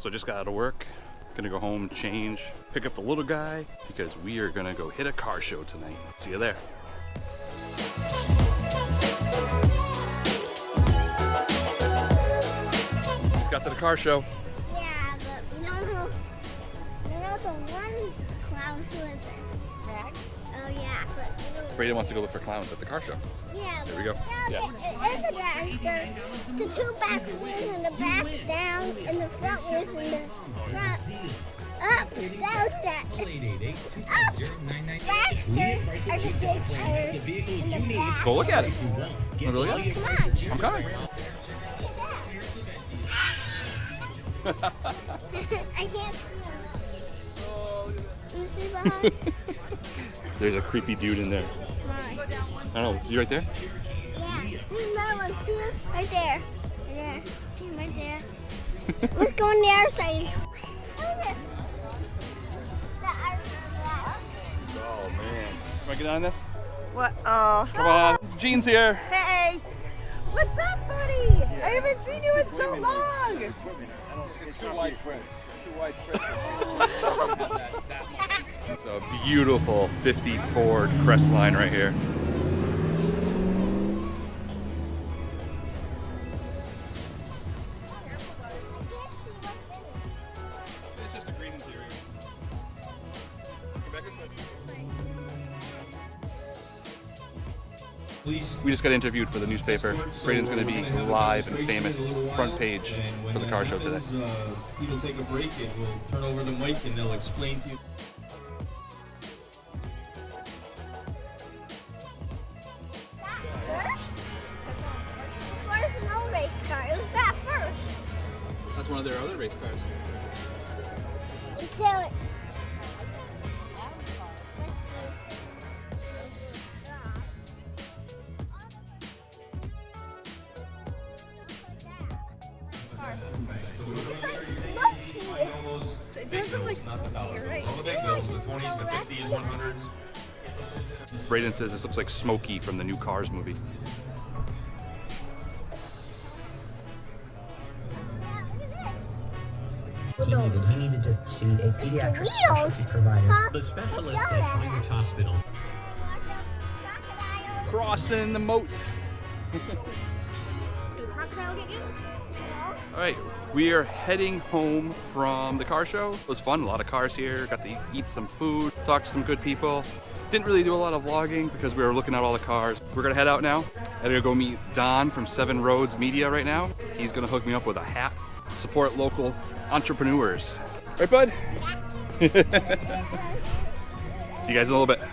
So I just got out of work. Gonna go home, change, pick up the little guy, because we are gonna go hit a car show tonight. See you there. Just got to the car show. Yeah, but you know the one clown who is it? Rex? Oh yeah, but Brayden wants to go look for clowns at the car show. yeah. There we go. Yeah. It is a dragster. The two back wheels and the back down and the front wheels and the front up, down, that. Up. Dragsters are the big tires in the back. Go look at it. Wanna go look at it? Come on. I'm coming. I can't see him. You see behind? There's a creepy dude in there. Why? I don't know, is he right there? Yeah. There's another one. See him? Right there. Right there. See him right there. Let's go on the other side. Oh man. Can I get on this? What? Oh. Come on. Gene's here. Hey. What's up, buddy? I haven't seen you in so long. It's too widespread. It's too widespread. It's a beautiful 50 Ford Crestline right here. It's just a green interior. Come back inside. We just got interviewed for the newspaper. Brayden's going to be live and famous front page for the car show today. We'll take a break and we'll turn over the mic and they'll explain to you. Where's an old race car? It was that first. That's one of their other race cars. Until it. It doesn't look smoky, right? All the big bills, the 20s, the 50s, 100s. Brayden says this looks like Smokey from the new Cars movie. He needed to see a pediatric Wheels? specialty provider. Huh? The specialist at Shriners Hospital. Crossing the moat. Did the crocodile get you? All right, we are heading home from the car show. It was fun, a lot of cars here. Got to eat some food, talk to some good people. Didn't really do a lot of vlogging because we were looking at all the cars. We're gonna head out now. I'm gonna go meet Don from 7 Roads Media right now. He's gonna hook me up with a hat. Support local entrepreneurs. Right, bud? See you guys in a little bit.